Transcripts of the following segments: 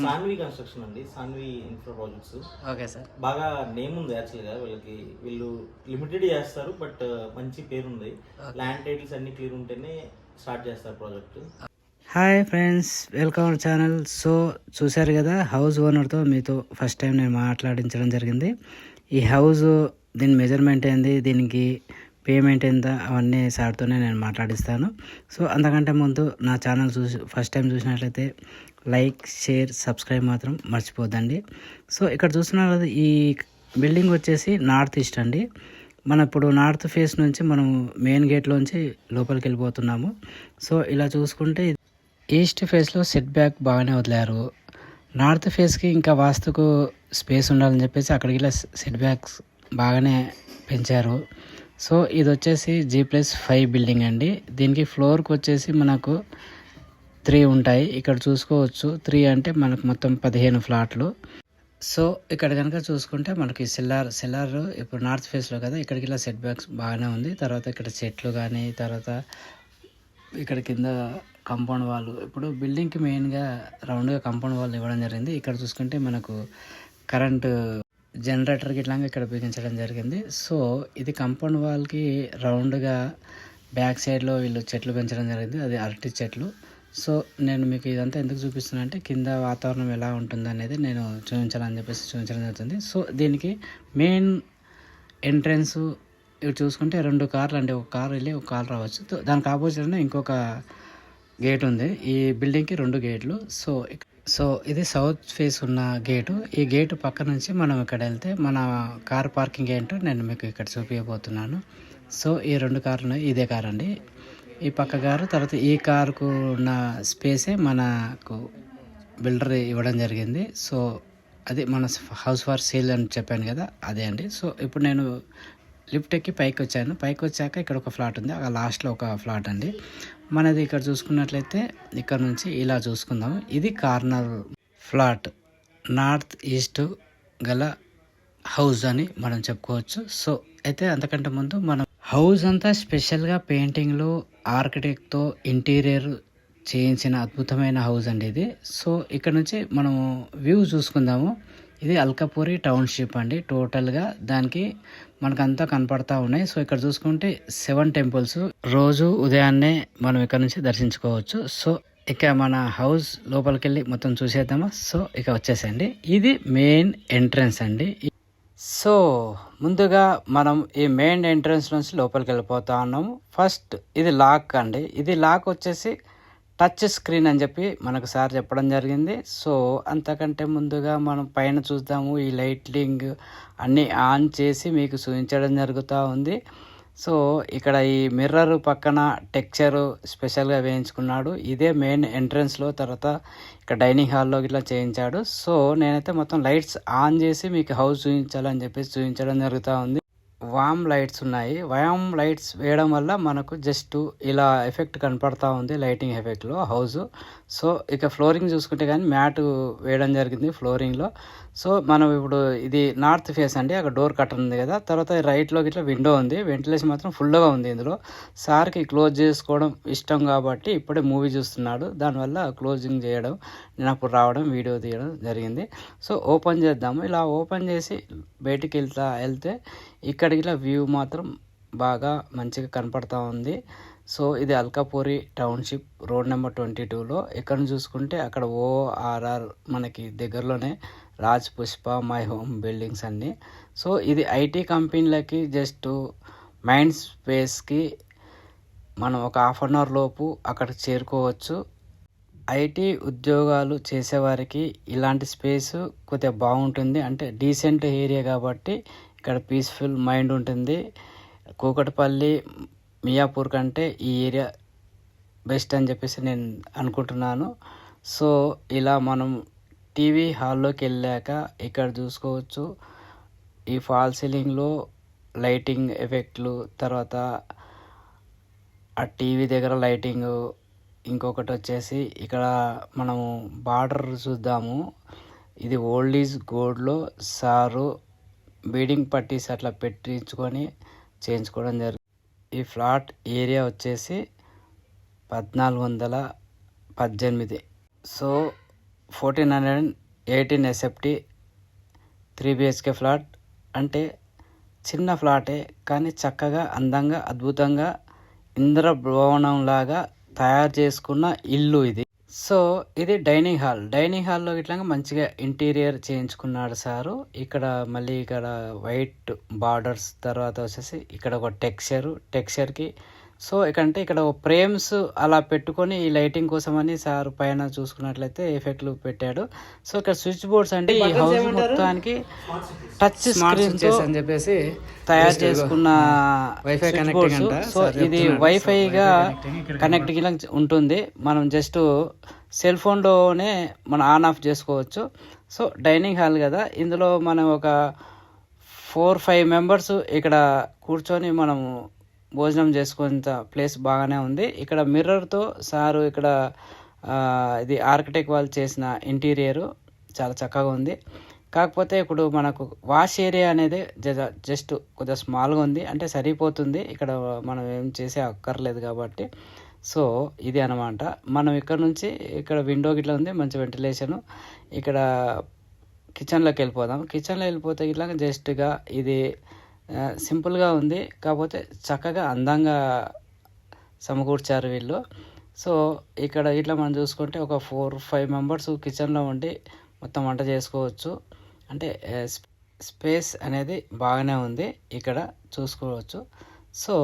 Saanvi construction అండి, Sanvi infra projects. Okay sir. బాగా name ఉంది యాక్చువల్గా వీళ్ళకి. వీళ్ళు లిమిటెడ్ చేస్తారు, బట్ మంచి పేరు ఉంది. ల్యాండ్ టైటిల్స్ అన్ని క్లియర్ ఉంటేనే స్టార్ట్ చేస్తారు project. Hi friends, welcome our channel. So చూశారు కదా, హౌస్ ఓనర్తో మీతో ఫస్ట్ టైం నేను మాట్లాడించడం జరిగింది. ఈ హౌస్ దీని మెజర్మెంట్ ఏంది, దీనికి పేమెంట్ ఎంత, అవన్నీ సార్తోనే నేను మాట్లాడిస్తాను. సో అంతకంటే ముందు నా ఛానల్ ఫస్ట్ టైం చూసినట్లయితే లైక్, షేర్, సబ్స్క్రైబ్ మాత్రం మర్చిపోద్దండి. సో ఇక్కడ చూస్తున్నారు కదా, ఈ బిల్డింగ్ వచ్చేసి నార్త్ ఈస్ట్ అండి. మనం ఇప్పుడు నార్త్ ఫేస్ నుంచి మనం మెయిన్ గేట్లోంచి లోపలికి వెళ్ళిపోతున్నాము. సో ఇలా చూసుకుంటే ఈస్ట్ ఫేస్లో సెట్ బ్యాక్ బాగానే వదిలారు. నార్త్ ఫేస్కి ఇంకా వాస్తుకు స్పేస్ ఉండాలని చెప్పేసి అక్కడికి ఇలా సెట్ బ్యాక్స్ బాగానే పెంచారు. సో ఇది వచ్చేసి G+5 బిల్డింగ్ అండి. దీనికి ఫ్లోర్కి వచ్చేసి మనకు 3 ఉంటాయి. ఇక్కడ చూసుకోవచ్చు, 3 అంటే మనకు మొత్తం 15 ఫ్లాట్లు. సో ఇక్కడ కనుక చూసుకుంటే మనకి సెల్లార్ ఇప్పుడు నార్త్ ఫేస్లో కదా, ఇక్కడికి ఇలా సెట్ బ్యాక్స్ బాగానే ఉంది. తర్వాత ఇక్కడ చెట్లు కానీ, తర్వాత ఇక్కడ కింద కాంపౌండ్ వాళ్ళు, ఇప్పుడు బిల్డింగ్కి మెయిన్గా రౌండ్గా కాంపౌండ్ వాళ్ళు ఇవ్వడం జరిగింది. ఇక్కడ చూసుకుంటే మనకు కరెంటు జనరేటర్కి ఇట్లాగా ఇక్కడ బిగించడం జరిగింది. సో ఇది కాంపౌండ్ వాల్కి రౌండ్గా బ్యాక్ సైడ్లో వీళ్ళు చెట్లు పెంచడం జరిగింది, అది అరటి చెట్లు. సో నేను మీకు ఇదంతా ఎందుకు చూపిస్తున్నా అంటే, కింద వాతావరణం ఎలా ఉంటుంది అనేది నేను చూపించాలని చెప్పేసి చూపించడం జరుగుతుంది. సో దీనికి మెయిన్ ఎంట్రన్స్ ఇవి చూసుకుంటే 2 కార్లు అండి, ఒక కార్ వెళ్ళి ఒక కార్ రావచ్చు. దానికి ఆపోజిట్లోనే ఇంకొక గేట్ ఉంది. ఈ బిల్డింగ్కి 2 గేట్లు. సో ఇది సౌత్ ఫేస్ ఉన్న గేటు. ఈ గేటు పక్క నుంచి మనం ఇక్కడ వెళ్తే మన కార్ పార్కింగ్ ఏంటో నేను మీకు ఇక్కడ చూపించబోతున్నాను. సో ఈ 2 కార్లు ఉన్నాయి, ఇదే కార్ అండి, ఈ పక్క కారు. తర్వాత ఈ కారుకు ఉన్న స్పేసే మనకు బిల్డర్ ఇవ్వడం జరిగింది. సో అది మన హౌస్ ఫర్ సేల్ అని చెప్పాను కదా, అదే అండి. సో ఇప్పుడు నేను లిఫ్ట్ ఎక్కి పైకి వచ్చాను. పైకి వచ్చాక ఇక్కడ ఒక ఫ్లాట్ ఉంది, ఆ లాస్ట్లో ఒక ఫ్లాట్ అండి మనది. ఇక్కడ చూసుకున్నట్లయితే ఇక్కడ నుంచి ఇలా చూసుకుందాం, ఇది కార్నర్ ఫ్లాట్, నార్త్ ఈస్ట్ గల హౌస్ అని మనం చెప్పుకోవచ్చు. సో అయితే అంతకంటే ముందు మనం హౌస్ అంతా స్పెషల్గా పెయింటింగ్లు, ఆర్కిటెక్ట్తో ఇంటీరియర్ చేయించిన అద్భుతమైన హౌస్ అండి ఇది. సో ఇక్కడ నుంచి మనం వ్యూ చూసుకుందాము. ఇది అల్కాపూరి టౌన్షిప్ అండి. టోటల్గా దానికి మనకంతా కనపడతా ఉన్నాయి. సో ఇక్కడ చూసుకుంటే 7 టెంపుల్స్ రోజు ఉదయాన్నే మనం ఇక్కడ నుంచి దర్శించుకోవచ్చు. సో ఇక మన హౌస్ లోపలికి వెళ్ళి మొత్తం చూసేద్దామా. సో ఇక వచ్చేసండి, ఇది మెయిన్ ఎంట్రన్స్ అండి. సో ముందుగా మనం ఈ మెయిన్ ఎంట్రన్స్ నుంచి లోపలికి వెళ్ళిపోతా ఉన్నాము. ఫస్ట్ ఇది లాక్ అండి. ఇది లాక్ వచ్చేసి టచ్ స్క్రీన్ అని చెప్పి మనకు సార్ చెప్పడం జరిగింది. సో అంతకంటే ముందుగా మనం పైన చూద్దాము. ఈ లైటింగ్ అన్నీ ఆన్ చేసి మీకు చూపించడం జరుగుతూ ఉంది. సో ఇక్కడ ఈ మిర్రర్ పక్కన టెక్చర్ స్పెషల్గా వేయించుకున్నాడు. ఇదే మెయిన్ ఎంట్రన్స్లో. తర్వాత ఇక్కడ డైనింగ్ హాల్లో ఇట్లా చేయించాడు. సో నేనైతే మొత్తం లైట్స్ ఆన్ చేసి మీకు హౌస్ చూపించాలని చెప్పేసి చూపించడం జరుగుతూ ఉంది. వామ్ లైట్స్ ఉన్నాయి. వామ్ లైట్స్ వేయడం వల్ల మనకు జస్ట్ ఇలా ఎఫెక్ట్ కనపడతా ఉంది, లైటింగ్ ఎఫెక్ట్లో హౌస్. సో ఇక ఫ్లోరింగ్ చూసుకుంటే కానీ మ్యాట్ వేయడం జరిగింది ఫ్లోరింగ్లో. సో మనం ఇప్పుడు ఇది నార్త్ ఫేస్ అండి, అక్కడ డోర్ కట్టన్ ఉంది కదా. తర్వాత రైట్లోకి ఇట్లా విండో ఉంది, వెంటిలేషన్ మాత్రం ఫుల్గా ఉంది ఇందులో. సార్కి క్లోజ్ చేసుకోవడం ఇష్టం కాబట్టి ఇప్పుడే మూవీ చూస్తున్నాడు, దానివల్ల క్లోజింగ్ చేయడం, నేను అప్పుడు రావడం వీడియో తీయడం జరిగింది. సో ఓపెన్ చేద్దాము. ఇలా ఓపెన్ చేసి బయటికి వెళ్తే ఇక్కడికి ఇలా వ్యూ మాత్రం బాగా మంచిగా కనపడతా ఉంది. సో ఇది అల్కాపూరి టౌన్షిప్, రోడ్ నెంబర్ 22లో. ఇక్కడ చూసుకుంటే అక్కడ ORR మనకి దగ్గరలోనే Raj Pushpa, my home buildings అన్నీ. సో ఇది ఐటీ కంపెనీలకి జస్ట్ మైండ్ స్పేస్కి మనం ఒక ½ అవర్ లోపు అక్కడికి చేరుకోవచ్చు. ఐటీ ఉద్యోగాలు చేసేవారికి ఇలాంటి స్పేస్ కొద్దిగా బాగుంటుంది, అంటే డీసెంట్ ఏరియా కాబట్టి ఇక్కడ పీస్ఫుల్ మైండ్ ఉంటుంది. కూకట్పల్లి, మియాపూర్ కంటే ఈ ఏరియా బెస్ట్ అని చెప్పేసి నేను అనుకుంటున్నాను. సో ఇలా మనం టీవీ హాల్లోకి వెళ్ళాక ఇక్కడ చూసుకోవచ్చు, ఈ ఫాల్ సీలింగ్లో లైటింగ్ ఎఫెక్ట్లు, తర్వాత ఆ టీవీ దగ్గర లైటింగ్. ఇంకొకటి వచ్చేసి ఇక్కడ మనము బార్డర్ చూద్దాము. ఇది ఓల్డ్ ఈజ్ గోల్డ్లో సారు బీడింగ్ పట్టీస్ అట్లా పెట్టించుకొని చేయించుకోవడం జరిగింది. ఈ ఫ్లాట్ ఏరియా వచ్చేసి 1418. So 1418 SFT 3 BHK flat. అంటే చిన్న ఫ్లాటే కానీ చక్కగా అందంగా అద్భుతంగా ఇంద్రభవనం లాగా తయారు చేసుకున్న ఇల్లు ఇది. సో ఇది డైనింగ్ హాల్లో ఇట్లా మంచిగా ఇంటీరియర్ చేయించుకున్నాడు సారు. ఇక్కడ మళ్ళీ ఇక్కడ వైట్ బార్డర్స్, తర్వాత వచ్చేసి ఇక్కడ ఒక టెక్స్చర్కి సో ఇకంటే ఇక్కడ ఫ్రేమ్స్ అలా పెట్టుకొని ఈ లైటింగ్ కోసం అని సార్ పైన చూసుకున్నట్లయితే ఎఫెక్ట్లు పెట్టాడు. సో ఇక్కడ స్విచ్ బోర్డ్స్ అంటే ఈ హౌస్ మొత్తానికి టచ్ స్క్రీన్ అని చెప్పేసి తయారు చేసుకున్న వైఫై కనెక్టింగ్. సో ఇది వైఫైగా కనెక్టింగ్ ఉంటుంది. మనం జస్ట్ సెల్ ఫోన్లోనే మనం ఆన్ ఆఫ్ చేసుకోవచ్చు. సో డైనింగ్ హాల్ కదా, ఇందులో మనం ఒక 4-5 మెంబర్స్ ఇక్కడ కూర్చొని మనము భోజనం చేసుకునేంత ప్లేస్ బాగానే ఉంది. ఇక్కడ మిర్రర్తో సారు ఇక్కడ ఇది ఆర్కిటెక్ట్ వాళ్ళు చేసిన ఇంటీరియరు చాలా చక్కగా ఉంది. కాకపోతే ఇప్పుడు మనకు వాష్ ఏరియా అనేది జస్ట్ కొద్దిగా స్మాల్గా ఉంది, అంటే సరిపోతుంది. ఇక్కడ మనం ఏం చేసే అక్కర్లేదు కాబట్టి. సో ఇది అనమాట. మనం ఇక్కడ నుంచి ఇక్కడ విండో గిట్లా ఉంది, మంచి వెంటిలేషను. ఇక్కడ కిచెన్లోకి వెళ్ళిపోదాం. కిచెన్లో వెళ్ళిపోతే ఇట్లా జస్ట్గా ఇది సింపుల్గా ఉంది, కాకపోతే చక్కగా అందంగా సమకూర్చారు వీళ్ళు. సో ఇక్కడ ఇట్లా మనం చూసుకుంటే ఒక 4-5 మెంబర్స్ కిచెన్లో ఉండి మొత్తం వంట చేసుకోవచ్చు. అంటే స్పేస్ అనేది బాగానే ఉంది, ఇక్కడ చూసుకోవచ్చు. సో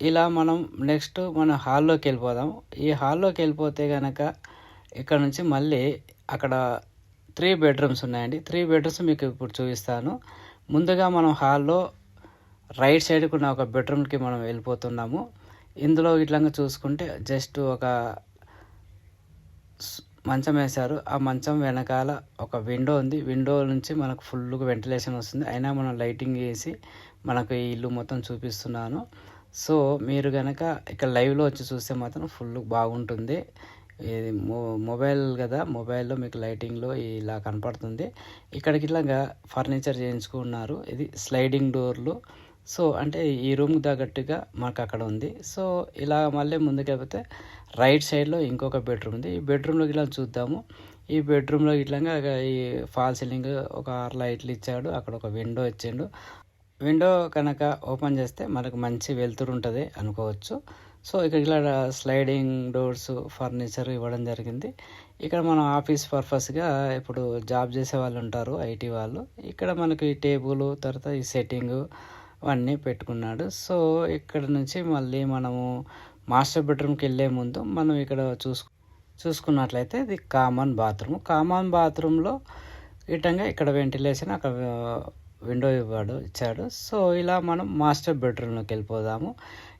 ఇలా మనం నెక్స్ట్ మన హాల్లోకి వెళ్ళిపోదాం. ఈ హాల్లోకి వెళ్ళిపోతే కనుక ఇక్కడ నుంచి మళ్ళీ అక్కడ 3 బెడ్రూమ్స్ ఉన్నాయండి. 3 బెడ్రూమ్స్ మీకు ఇప్పుడు చూపిస్తాను. ముందుగా మనం హాల్లో రైట్ సైడ్కి ఉన్న ఒక బెడ్రూమ్కి మనం వెళ్ళిపోతున్నాము. ఇందులో ఇట్లా చూసుకుంటే జస్ట్ ఒక మంచం వేశారు. ఆ మంచం వెనకాల ఒక విండో ఉంది. విండో నుంచి మనకు ఫుల్గా వెంటిలేషన్ వస్తుంది. అయినా మనం లైటింగ్ వేసి మనకు ఈ ఇల్లు మొత్తం చూపిస్తున్నాను. సో మీరు కనుక ఇక్కడ లైవ్లో వచ్చి చూస్తే మాత్రం ఫుల్ బాగుంటుంది. ఇది మొబైల్ కదా, మొబైల్లో మీకు లైటింగ్లో ఇలా కనపడుతుంది. ఇక్కడికి ఇట్లాగా ఫర్నిచర్ చేయించుకున్నారు. ఇది స్లైడింగ్ డోర్లు. సో అంటే ఈ రూమ్కి తగ్గట్టుగా మాకు అక్కడ ఉంది. సో ఇలా మళ్ళీ ముందుకు వెళ్ళిపోతే రైట్ సైడ్లో ఇంకొక బెడ్రూమ్ ఉంది. ఈ బెడ్రూమ్లోకి ఇలా చూద్దాము. ఈ బెడ్రూమ్లో ఇట్లాగా ఈ ఫాల్ సీలింగ్ ఒక 6 లైట్లు ఇచ్చాడు. అక్కడ ఒక విండో ఇచ్చిండు. విండో కనుక ఓపెన్ చేస్తే మనకు మంచి వెలుతురు ఉంటుంది అనుకోవచ్చు. సో ఇక్కడ ఇలా స్లైడింగ్ డోర్స్ ఫర్నిచర్ ఇవ్వడం జరిగింది. ఇక్కడ మనం ఆఫీస్ పర్పస్గా ఇప్పుడు జాబ్ చేసే వాళ్ళు ఉంటారు, ఐటీ వాళ్ళు. ఇక్కడ మనకి టేబుల్, తర్వాత ఈ సెట్టింగు అవన్నీ పెట్టుకున్నాడు. సో ఇక్కడ నుంచి మళ్ళీ మనము మాస్టర్ బెడ్రూమ్కి వెళ్ళే ముందు మనం ఇక్కడ చూసుకున్నట్లయితే ఇది కామన్ బాత్రూంలో ఇటంగా ఇక్కడ వెంటిలేషన్, అక్కడ విండో ఇచ్చాడు. సో ఇలా మనం మాస్టర్ బెడ్రూమ్లోకి వెళ్ళిపోదాము.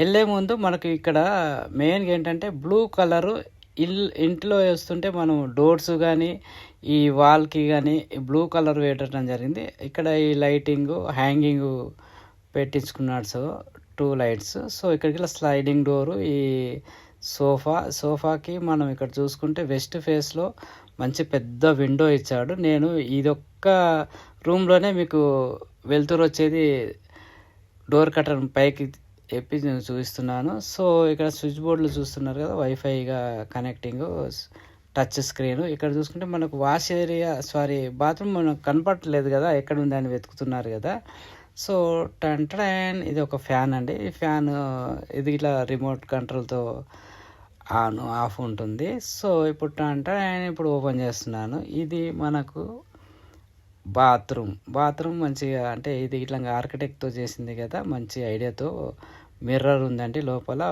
వెళ్ళే ముందు మనకి ఇక్కడ మెయిన్గా ఏంటంటే బ్లూ కలరు ఇంట్లో వేస్తుంటే మనం డోర్స్ కానీ ఈ వాల్కి కానీ బ్లూ కలర్ వేయటం జరిగింది. ఇక్కడ ఈ లైటింగ్ హ్యాంగింగ్ పెట్టించుకున్నాడు. So 2 lights. సో ఇక్కడికి స్లైడింగ్ డోరు, ఈ సోఫాకి మనం ఇక్కడ చూసుకుంటే వెస్ట్ ఫేస్లో మంచి పెద్ద విండో ఇచ్చాడు. నేను ఇదొక్క రూమ్లోనే మీకు వెలుతురు వచ్చేది డోర్ కటర్ పైకి ఎప్పి నేను చూపిస్తున్నాను. సో ఇక్కడ స్విచ్ బోర్డులు చూస్తున్నారు కదా, వైఫైగా కనెక్టింగ్, టచ్ స్క్రీన్. ఇక్కడ చూసుకుంటే మనకు వాష్ ఏరియా బాత్రూమ్ మనకు కనపడలేదు కదా, ఎక్కడ ఉందని వెతుకుతున్నారు కదా. సో ఇది ఒక ఫ్యాన్ అండి. ఈ ఫ్యాన్ ఇది ఇట్లా రిమోట్ కంట్రోల్తో ఆన్ ఆఫ్ ఉంటుంది. సో ఇప్పుడు ఇప్పుడు ఓపెన్ చేస్తున్నాను. ఇది మనకు బాత్రూమ్ మంచిగా, అంటే ఇది ఇట్లా ఆర్కిటెక్ట్తో చేసింది కదా, మంచి ఐడియాతో. మిర్రర్ ఉందండి లోపల,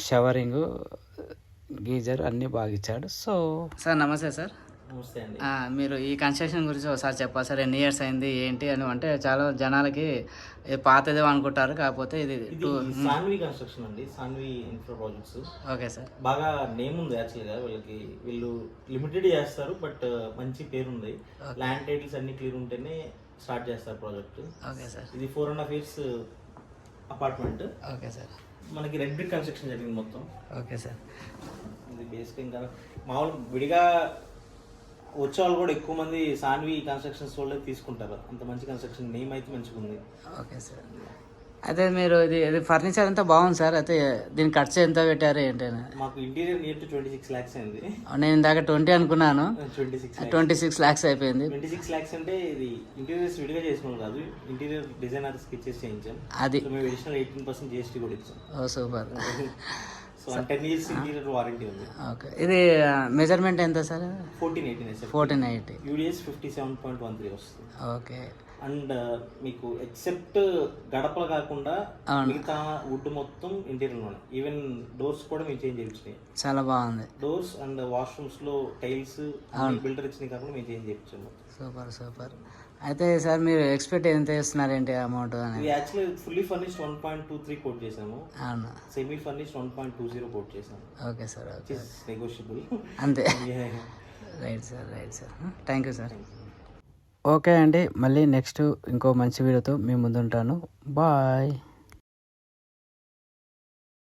షవరింగ్, గీజర్ అన్నీ బాగా ఇచ్చాడు. సో సార్ నమస్తే సార్. నమస్తే అండి. మీరు ఈ కన్స్ట్రక్షన్ గురించి ఒకసారి చెప్పాలి సార్. ఎన్ని ఇయర్స్ అయింది ఏంటి అని, అంటే చాలా జనాలకి పాతదే అనుకుంటారు, కాకపోతే ఇది సాన్వి కన్స్ట్రక్షన్ అండి, Sanvi infra projects. Okay sir. బాగా నేమ్ ఉంది యాక్చువల్గా వీళ్ళు లిమిటెడ్ చేస్తారు, బట్ మంచి పేరు ఉంది. ల్యాండ్ టైటిల్స్ అన్ని క్లియర్ ఉంటేనే స్టార్ట్ చేస్తారు ప్రాజెక్ట్. Okay sir. ఇది 4.5 years అపార్ట్మెంట్. Okay sir. మనకి రెడ్ బ్రిక్ కన్స్ట్రక్షన్ జరిగింది మొత్తం. Okay sir. ఇది బేసిక్ ఇంకా మామూలు విడిగా వచ్చే వాళ్ళు కూడా ఎక్కువ మంది సాన్వి కన్స్ట్రక్షన్స్ వాళ్ళే తీసుకుంటారు. అంత మంచి కన్స్ట్రక్షన్ నేమ్ అయితే మంచిగా ఉంది. Okay sir. అయితే మీరు ఇది ఫర్నిచర్ అంతా బాగుంది సార్. అయితే దీని ఖర్చు ఎంత పెట్టారు ఏంటని? మాకు ఇంటీరియర్ నియర్ టు 26 lakhs అయింది. నేను ఇందాక 20 అనుకున్నాను, 26 lakhs అయిపోయింది. 26 lakhs అంటే ఇది ఇంటీరియర్స్ విడిగా చేసిన వాళ్ళు కాదు, ఇంటీరియర్ డిజైనర్స్ కి ఇచ్చేసి చేయించాం. అది సో మేము అడిషనల్ 18% GST కూడా ఇచ్చాం. Oh super. So 10 years interior warranty ఉంది. ఓకే, ఇది మెజర్మెంట్ ఎంత సార్? 1480 UDS 57.13 వస్తుంది. ఓకే. అండ్ మీకు ఎక్సెప్ట్ గడపలు కాకుండా మిగతా వుడ్ మొత్తం ఇంటీరియర్ లోనే, ఈవెన్ డోర్స్ కూడా మేము చేంజ్ చేయించినాయి. చాలా బాగుంది. డోర్స్ అండ్ వాష్రూమ్స్ లో టైల్స్ బిల్డర్ ఇచ్చినాయి కాకుండా మేము చేంజ్ చేయించాము. సూపర్. అయితే సార్ మీరు ఎక్స్పెక్ట్ ఎంత చేస్తున్నారు ఏంటి అమౌంట్ అనేది? యాక్చువల్లీ ఫుల్లీ ఫర్నిష్డ్ 1.23 కోట్ చేసాము. అవును. సెమీ ఫర్నిష్డ్ 1.20 కోట్ చేసాము. ఓకే సార్, ఓకే, నెగోషియబుల్ అంతే. Right sir. Thank you sir. Okay అండి, మళ్ళీ నెక్స్ట్ ఇంకో మంచి వీడియోతో మీ ముందుంటాను. బాయ్.